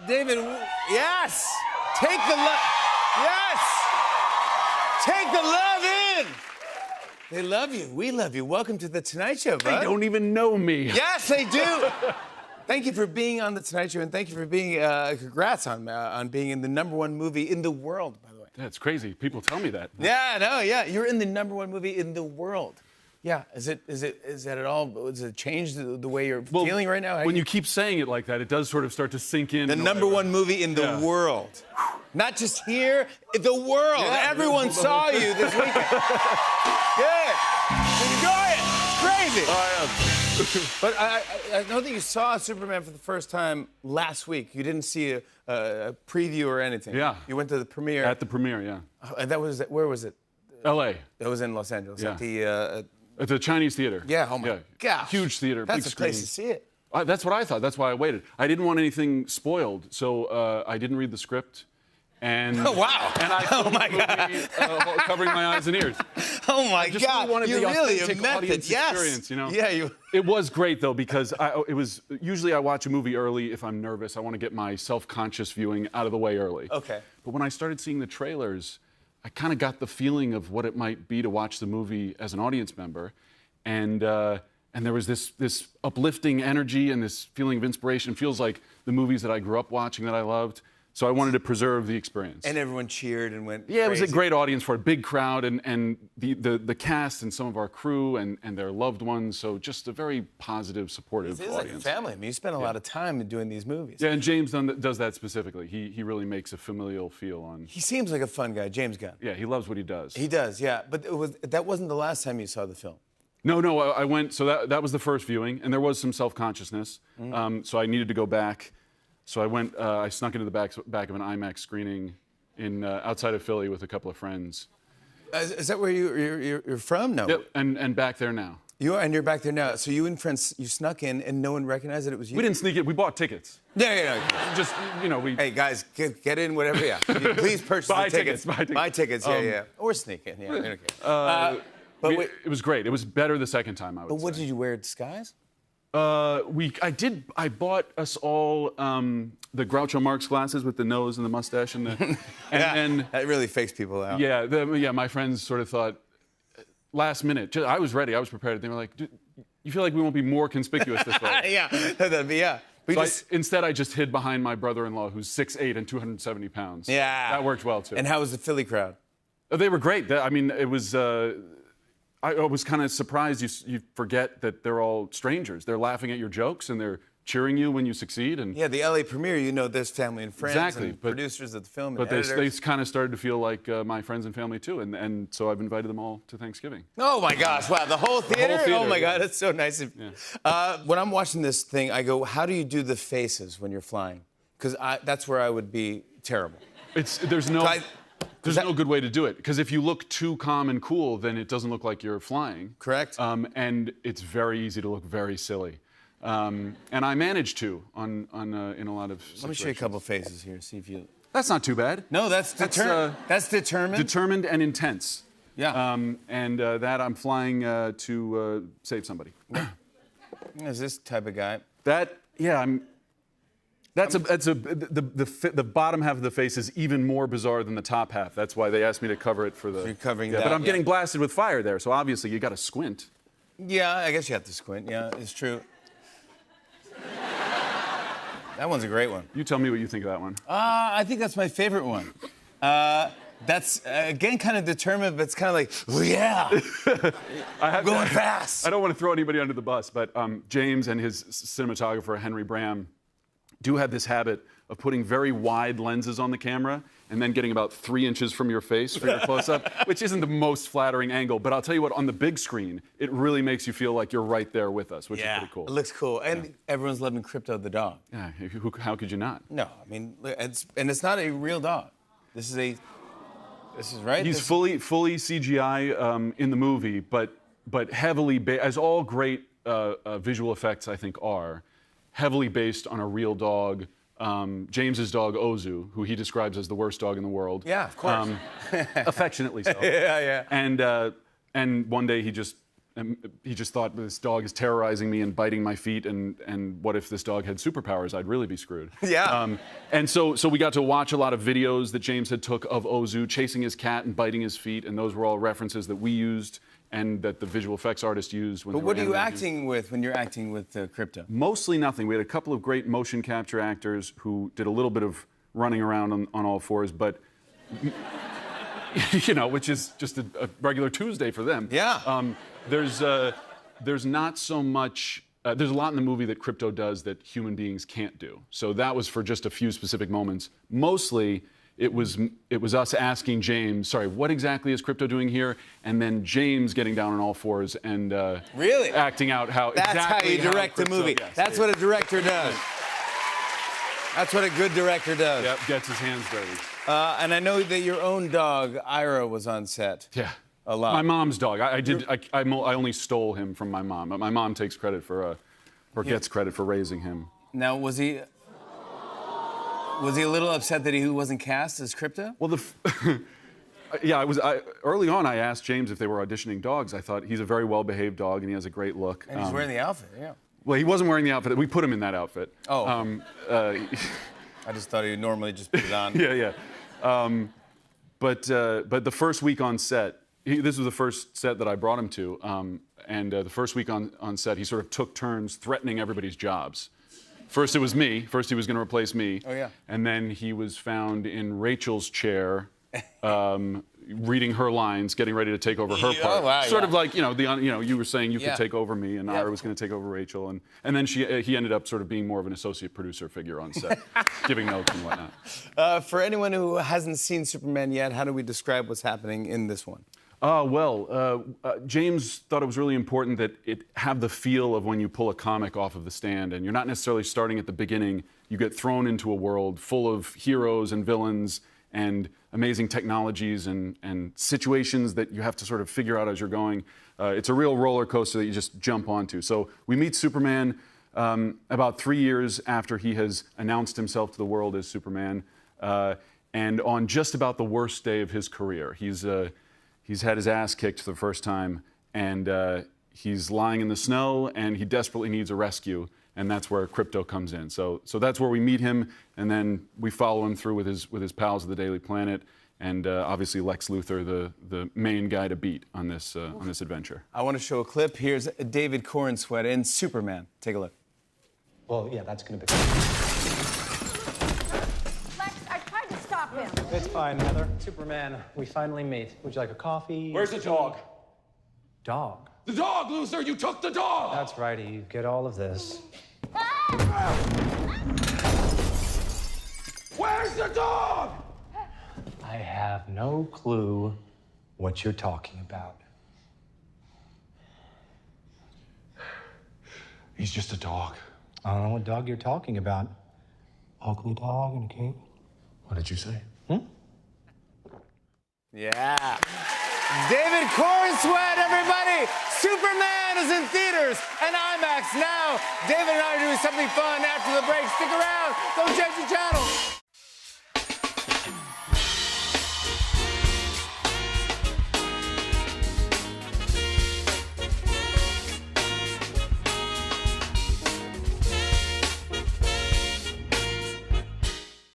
David, yes! Take the love. Yes! Take the love in! They love you. We love you. Welcome to The Tonight Show, bud. They don't even know me. Yes, they do. Thank you for being on The Tonight Show, and thank you for being, congrats on being in the #1 movie in the world, by the way. That's crazy. People tell me that. Yeah. You're in the #1 movie in the world. Yeah, is that at all, does it change the way you're feeling right now? When you keep saying it like that, it does sort of start to sink in. The #1 movie in the world. Not just here, the world. Yeah, everyone saw you this weekend. Good. Enjoy it. It's crazy. But I know that you saw Superman for the first time last week. You didn't see a preview or anything. Yeah. You went to the premiere. At the premiere, yeah. And where was it? L.A. That was in Los Angeles. Yeah. At the... At the Chinese theater. Yeah, oh my gosh. Huge theater, That's big the place screen. to see it. That's what I thought. That's why I waited. I didn't want anything spoiled, so I didn't read the script. And oh, wow. And I oh my God. covering my eyes and ears. Oh my just God. Really wanted you the really authentic method. audience Yes. experience, you know. Yeah, It was great though because it was usually I watch a movie early if I'm nervous. I want to get my self-conscious viewing out of the way early. Okay. But when I started seeing the trailers, I kind of got the feeling of what it might be to watch the movie as an audience member, and there was this uplifting energy and this feeling of inspiration. It feels like the movies that I grew up watching that I loved. So I wanted to preserve the experience. And everyone cheered and went Yeah, crazy. It was a great audience for a big crowd, and the cast and some of our crew and their loved ones. So just a very positive, supportive It's audience. like family. I mean, you spend a lot of time doing these movies. Yeah, and James does that specifically. He really makes a familial feel on. He seems like a fun guy, James Gunn. Yeah, he loves what he does. He does, yeah. But that wasn't the last time you saw the film. No, I went. So that was the first viewing, and there was some self-consciousness. So I needed to go back. So I went. I snuck into the back of an IMAX screening in outside of Philly with a couple of friends. Is that where you're from? No. Yep, and back there now. You're back there now. So you and friends, you snuck in, and no one recognized that it was you. We didn't sneak it. We bought tickets. Yeah. Just we. Hey guys, get in, whatever. Yeah. Please purchase Buy the tickets. tickets. Buy tickets. Yeah. Or sneak in. Yeah. Okay. But it was great. It was better the second time, I would say. But what did you wear? Disguise? I bought us all the Groucho Marx glasses with the nose and the mustache and then that really fakes people out. Yeah, my friends sort of thought last minute. I was ready. I was prepared. They were like, "You feel like we won't be more conspicuous this way?" yeah. Instead, I just hid behind my brother-in-law, who's 6'8" and 270 pounds. Yeah, that worked well too. And how was the Philly crowd? They were great. I mean, it was. I was kind of surprised you forget that they're all strangers. They're laughing at your jokes and they're cheering you when you succeed. And yeah, the LA premiere, there's family and friends exactly, and producers of the film. But and they kind of started to feel like my friends and family too, and so I've invited them all to Thanksgiving. Oh my gosh! Wow, the whole theater. Oh my God, that's so nice. Yeah. When I'm watching this thing, I go, "How do you do the faces when you're flying?" Because that's where I would be terrible. There's no good way to do it, because if you look too calm and cool, then it doesn't look like you're flying. Correct. And it's very easy to look very silly. And I managed to in a lot of situations. Let me show you a couple faces here, see if you... That's not too bad. No, that's determined. Determined and intense. Yeah. And that I'm flying to save somebody. Is this type of guy? The bottom half of the face is even more bizarre than the top half. That's why they asked me to cover it for the. So you're covering that. But I'm getting blasted with fire there, so obviously you got to squint. Yeah, I guess you have to squint. Yeah, it's true. That one's a great one. You tell me what you think of that one. I think that's my favorite one. That's again kind of determined, but it's kind of like, oh yeah, I'm going fast. I don't want to throw anybody under the bus, but James and his cinematographer Henry Bram do have this habit of putting very wide lenses on the camera and then getting about 3 inches from your face for your close-up, which isn't the most flattering angle. But I'll tell you what, on the big screen, it really makes you feel like you're right there with us, which is pretty cool. It looks cool. And everyone's loving Crypto the dog. Yeah, how could you not? No, I mean, it's not a real dog. This is right. He's fully CGI in the movie, but heavily, as all great visual effects, I think, are, heavily based on a real dog. James's dog, Ozu, who he describes as the worst dog in the world. Yeah, of course. Affectionately so. Yeah. And one day he just and he just thought, this dog is terrorizing me and biting my feet, and what if this dog had superpowers? I'd really be screwed. Yeah. And so we got to watch a lot of videos that James had took of Ozu chasing his cat and biting his feet, and those were all references that we used and that the visual effects artist used. When But what are you acting with when you're acting with Krypto? Mostly nothing. We had a couple of great motion capture actors who did a little bit of running around on all fours, but you know, which is just a regular Tuesday for them. Yeah. There's not so much. There's a lot in the movie that Krypto does that human beings can't do. So that was for just a few specific moments. Mostly, it was us asking James, sorry, what exactly is Krypto doing here? And then James getting down on all fours and really acting out how that's exactly how you direct how a movie. Yes, that's what a director does. That's what a good director does. Yep, gets his hands dirty. And I know that your own dog, Ira, was on set. Yeah. A lot. My mom's dog. I only stole him from my mom. My mom takes credit for, or gets credit for raising him. Now, was he a little upset that he wasn't cast as Krypto? Well, yeah, early on I asked James if they were auditioning dogs. I thought he's a very well-behaved dog and he has a great look. And he's wearing the outfit, yeah. Well, he wasn't wearing the outfit. We put him in that outfit. Oh. I just thought he'd normally just put it on. Yeah. But the first week on set, this was the first set that I brought him to, and the first week on set, he sort of took turns threatening everybody's jobs. First it was me. First he was going to replace me. Oh, yeah. And then he was found in Rachel's chair, reading her lines, getting ready to take over her part. Oh, wow, sort of like, you know, you were saying you could take over me, and Yeah. Ira was going to take over Rachel, and then he ended up sort of being more of an associate producer figure on set, giving notes and whatnot. For anyone who hasn't seen Superman yet, how do we describe what's happening in this one? James thought it was really important that it have the feel of when you pull a comic off of the stand, and you're not necessarily starting at the beginning. You get thrown into a world full of heroes and villains and amazing technologies and situations that you have to sort of figure out as you're going. It's a real roller coaster that you just jump onto. So we meet Superman about 3 years after he has announced himself to the world as Superman, and on just about the worst day of his career. He's had his ass kicked for the first time, and he's lying in the snow, and he desperately needs a rescue, and that's where Krypto comes in. So that's where we meet him, and then we follow him through with his pals of the Daily Planet, and obviously Lex Luthor, the main guy to beat on this adventure. I want to show a clip. Here's David Corenswet in Superman. Take a look. Well, yeah, that's going to be... Lex, I tried to stop him. It's fine, Heather. Superman, we finally meet. Would you like a coffee? Where's the dog? Dog? The dog, Luthor! You took the dog! That's right, you get all of this. Where's the dog? I have no clue what you're talking about. He's just a dog. I don't know what dog you're talking about. Ugly dog in a cape. What did you say? Yeah. David Corenswet, everybody! Superman is in theaters and IMAX now. David and I are doing something fun after the break. Stick around. Don't change the channel.